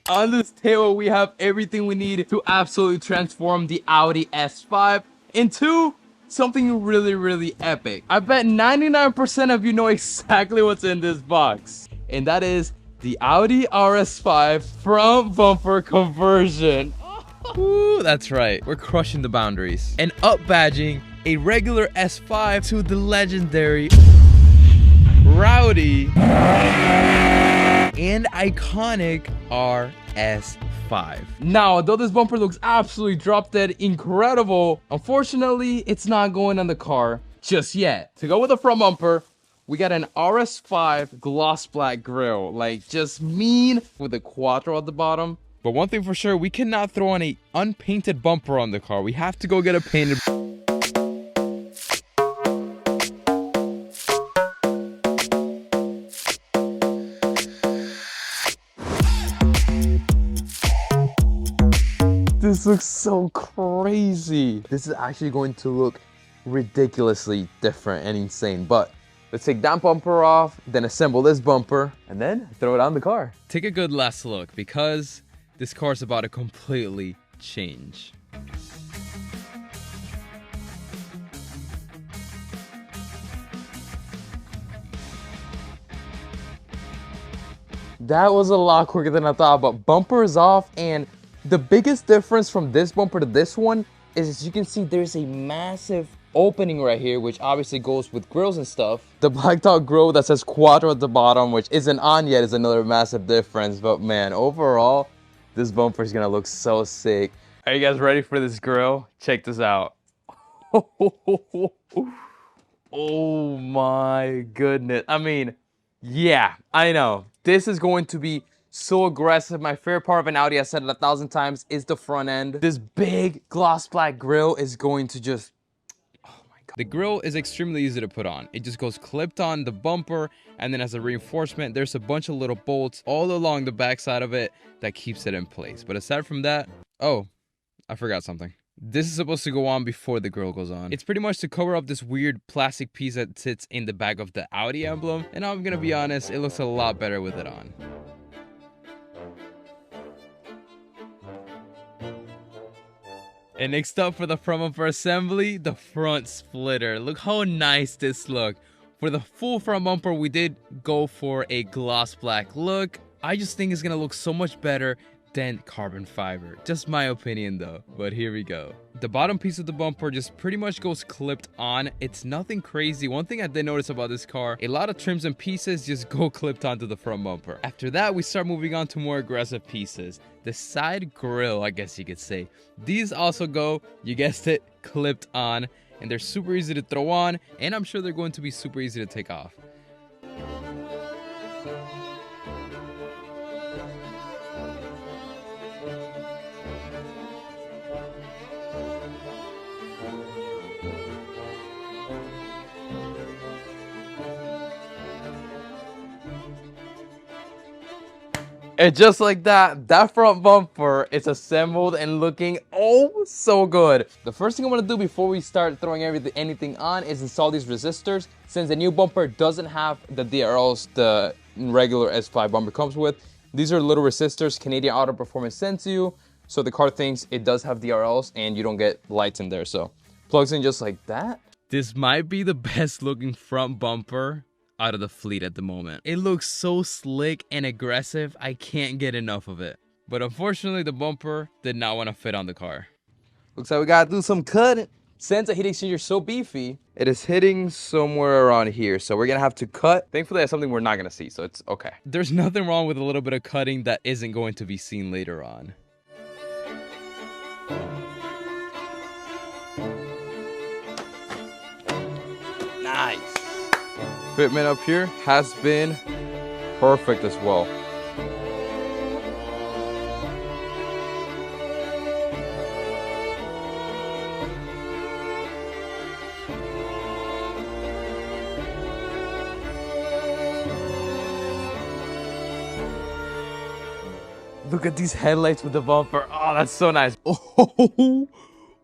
On this table, we have everything we need to absolutely transform the Audi S5 into something really, really epic. I bet 99% of you know exactly what's in this box. And that is the Audi RS5 front bumper conversion. Ooh, that's right. We're crushing the boundaries. And up-badging a regular S5 to the legendary, rowdy, and iconic RS5. Now, though this bumper looks absolutely drop dead incredible, unfortunately, it's not going on the car just yet. To go with the front bumper, we got an RS5 gloss black grille, like just mean with a quattro at the bottom. But one thing for sure, we cannot throw on a unpainted bumper on the car. We have to go get a painted. This looks so crazy. This is actually going to look ridiculously different and insane. But let's take that bumper off, then assemble this bumper, and then throw it on the car. Take a good last look because this car is about to completely change. That was a lot quicker than I thought, but bumper is off, and the biggest difference from this bumper to this one is, as you can see, there's a massive opening right here, which obviously goes with grills and stuff. The black top grill that says quattro at the bottom, which isn't on yet, is another massive difference. But man, overall, this bumper is gonna look so sick. Are you guys ready for this grill? Check this out. Oh my goodness. I mean, yeah, I know. This is going to be so aggressive. My favorite part of an Audi, I said it 1,000 times, is the front end. This big gloss black grille is going to just, oh my God. The grille is extremely easy to put on. It just goes clipped on the bumper, and then as a reinforcement, there's a bunch of little bolts all along the backside of it that keeps it in place. But aside from that, oh, I forgot something. This is supposed to go on before the grille goes on. It's pretty much to cover up this weird plastic piece that sits in the back of the Audi emblem. And I'm gonna be honest, it looks a lot better with it on. And next up for the front bumper assembly, the front splitter. Look how nice this looks. For the full front bumper, we did go for a gloss black look. I just think it's gonna look so much better than carbon fiber. Just my opinion though, but here we go. The bottom piece of the bumper just pretty much goes clipped on. It's nothing crazy. One thing I did notice about this car, a lot of trims and pieces just go clipped onto the front bumper. After that, we start moving on to more aggressive pieces. The side grille, I guess you could say. These also go, you guessed it, clipped on, and they're super easy to throw on, and I'm sure they're going to be super easy to take off. And just like that, that front bumper is assembled and looking oh so good. The first thing I'm gonna do before we start throwing anything on is install these resistors. Since the new bumper doesn't have the DRLs the regular S5 bumper comes with, these are little resistors Canadian Auto Performance sent to you. So the car thinks it does have DRLs and you don't get lights in there. So plugs in just like that. This might be the best looking front bumper out of the fleet at the moment. It looks so slick and aggressive, I can't get enough of it. But unfortunately, the bumper did not want to fit on the car. Looks like we gotta do some cutting. Since the heat exchanger is so beefy, it is hitting somewhere around here. So we're gonna have to cut. Thankfully, that's something we're not gonna see, so it's okay. There's nothing wrong with a little bit of cutting that isn't going to be seen later on. Nice. Fitment up here has been perfect as well. Look at these headlights with the bumper. Oh, that's so nice. Oh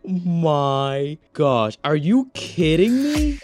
my gosh, are you kidding me?